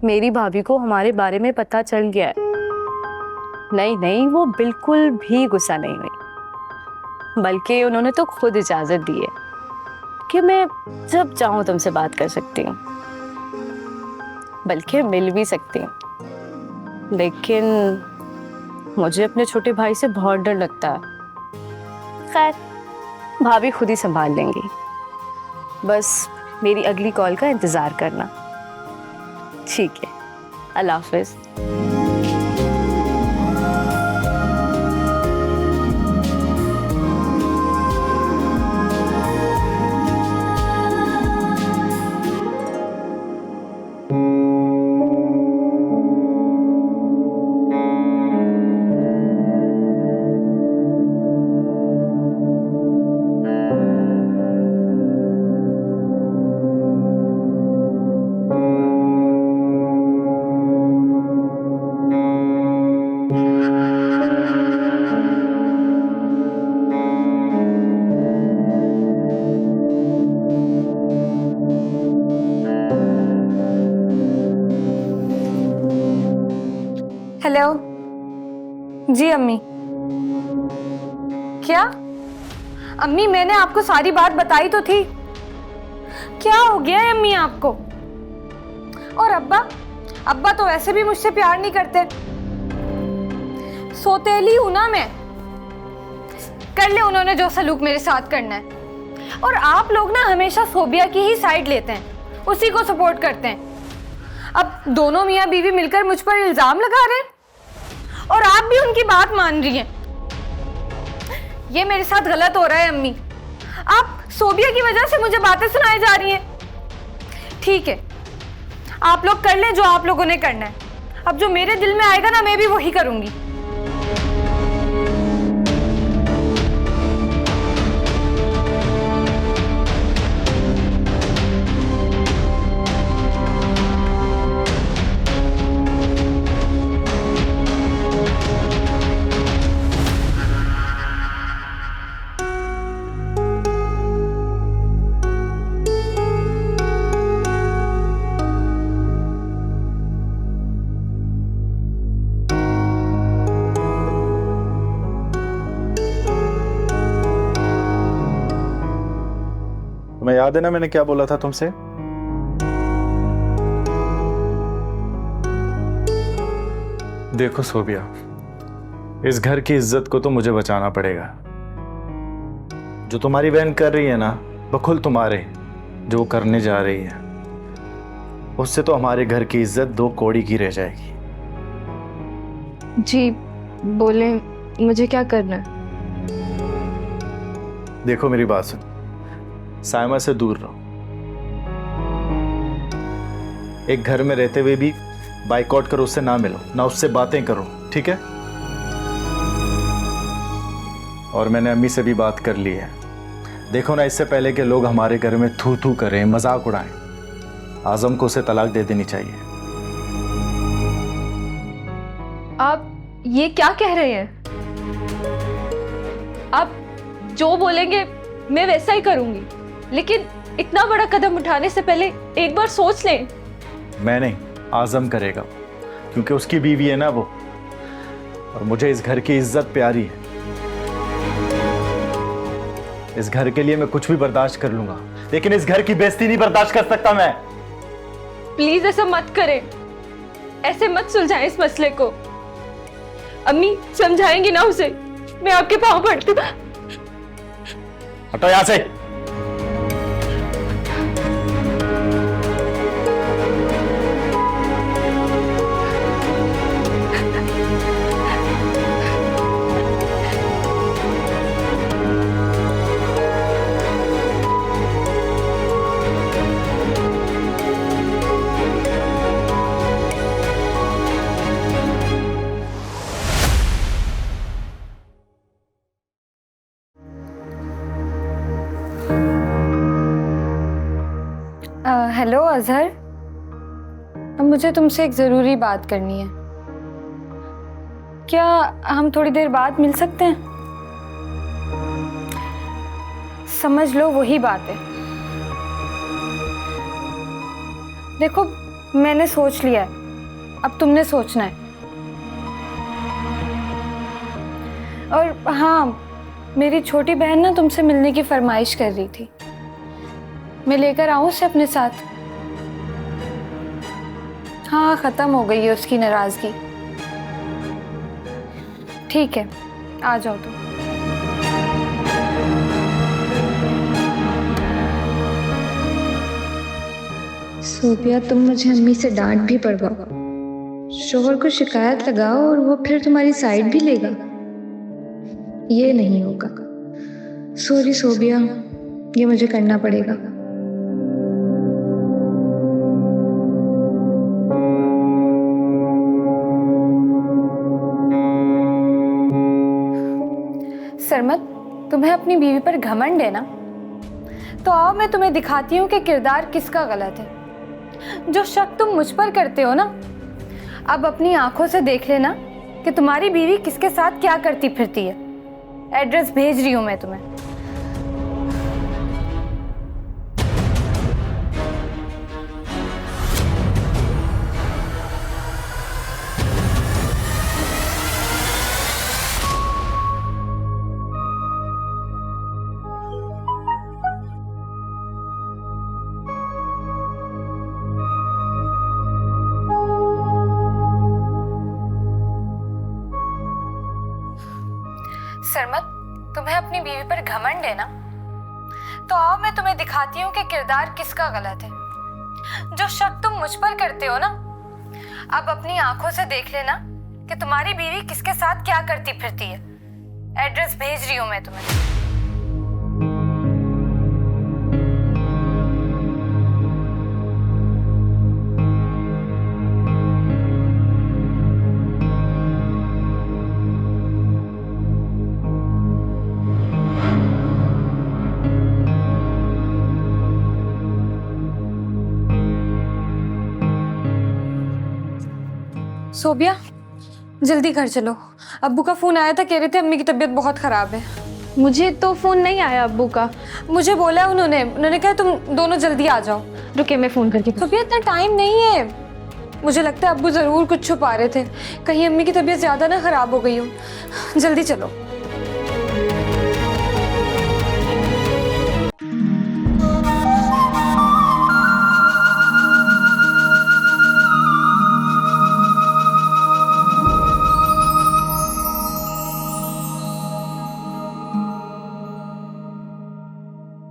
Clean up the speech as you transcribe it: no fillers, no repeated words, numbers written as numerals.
मेरी भाभी को हमारे बारे में पता चल गया है। नहीं नहीं, वो बिल्कुल भी गुस्सा नहीं हुई, बल्कि उन्होंने तो खुद इजाजत दी है कि मैं जब चाहूं तुमसे बात कर सकती हूँ, बल्कि मिल भी सकती हूँ। लेकिन मुझे अपने छोटे भाई से बहुत डर लगता है। खैर, भाभी खुद ही संभाल लेंगी, बस मेरी अगली कॉल का इंतजार करना। ठीक है, अल्लाह हाफिज। हेलो जी अम्मी। क्या अम्मी, मैंने आपको सारी बात बताई तो थी। क्या हो गया है अम्मी आपको? और अब्बा? अब्बा तो वैसे भी मुझसे प्यार नहीं करते। सौतेली हूं ना मैं। कर ले उन्होंने जो सलूक मेरे साथ करना है। और आप लोग ना हमेशा सोबिया की ही साइड लेते हैं, उसी को सपोर्ट करते हैं। अब दोनों मियाँ बीवी मिलकर मुझ पर इल्जाम लगा रहे हैं और आप भी उनकी बात मान रही हैं। ये मेरे साथ गलत हो रहा है अम्मी। आप सोबिया की वजह से मुझे बातें सुनाई जा रही हैं। ठीक है, आप लोग कर लें जो आप लोगों ने करना है। अब जो मेरे दिल में आएगा ना, मैं भी वही करूंगी। तुम्हें याद है ना मैंने क्या बोला था तुमसे? देखो सोबिया, इस घर की इज्जत को तो मुझे बचाना पड़ेगा। जो तुम्हारी बहन कर रही है ना, बखुल तुम्हारे जो वो करने जा रही है, उससे तो हमारे घर की इज्जत दो कौड़ी की रह जाएगी। जी बोले, मुझे क्या करना है? देखो मेरी बात सुन, साइमा से दूर रहो। एक घर में रहते हुए भी बाइकआउट करो, उससे ना मिलो, ना उससे बातें करो, ठीक है? और मैंने अम्मी से भी बात कर ली है। देखो ना, इससे पहले कि लोग हमारे घर में थू थू करें, मजाक उड़ाएं, आजम को उसे तलाक दे देनी चाहिए। आप ये क्या कह रहे हैं? आप जो बोलेंगे मैं वैसा ही करूंगी, लेकिन इतना बड़ा कदम उठाने से पहले एक बार सोच लें। मैं नहीं, आजम करेगा, क्योंकि उसकी बीवी है ना वो, और मुझे इस घर की इज्जत प्यारी है। इस घर के लिए मैं कुछ भी बर्दाश्त कर लूंगा, लेकिन इस घर की बेइज्जती नहीं बर्दाश्त कर सकता मैं। प्लीज ऐसा मत करें, ऐसे मत सुलझाएं इस मसले को। अम्मी समझाएंगी ना उसे, मैं आपके पांव पड़ती हूँ। हटो यहां से। हेलो अजहर, अब मुझे तुमसे एक ज़रूरी बात करनी है। क्या हम थोड़ी देर बाद मिल सकते हैं? समझ लो वही बात है। देखो, मैंने सोच लिया है, अब तुमने सोचना है। और हाँ, मेरी छोटी बहन ना तुमसे मिलने की फरमाइश कर रही थी, मैं लेकर आऊं उसे अपने साथ? हाँ, खत्म हो गई है उसकी नाराजगी। ठीक है, आ जाओ तुम। सोबिया, तुम मुझे अम्मी से डांट भी पड़वाओ, शोहर को शिकायत लगाओ और वो फिर तुम्हारी साइड भी लेगा। ये नहीं होगा। सॉरी सोबिया, ये मुझे करना पड़ेगा। सरमत, तुम्हें अपनी बीवी पर घमंड है ना? तो आओ मैं तुम्हें दिखाती हूँ कि किरदार किसका गलत है। जो शक तुम मुझ पर करते हो ना, अब अपनी आंखों से देख लेना कि तुम्हारी बीवी किसके साथ क्या करती फिरती है। एड्रेस भेज रही हूँ मैं तुम्हें। सरमत, तुम्हें अपनी बीवी पर घमंड है ना? तो आओ मैं तुम्हें दिखाती हूँ कि किरदार किसका गलत है। जो शक तुम मुझ पर करते हो ना, अब अपनी आंखों से देख लेना कि तुम्हारी बीवी किसके साथ क्या करती फिरती है। एड्रेस भेज रही हूँ मैं तुम्हें। सोबिया, जल्दी घर चलो। अब्बू का फोन आया था, कह रहे थे अम्मी की तबीयत बहुत खराब है। मुझे तो फोन नहीं आया अब्बू का। मुझे बोला उन्होंने कहा तुम दोनों जल्दी आ जाओ। रुके, मैं फोन करके सोबिया, इतना टाइम नहीं है। मुझे लगता है अब्बू जरूर कुछ छुपा रहे थे, कहीं अम्मी की तबीयत ज्यादा ना खराब हो गई हो। जल्दी चलो।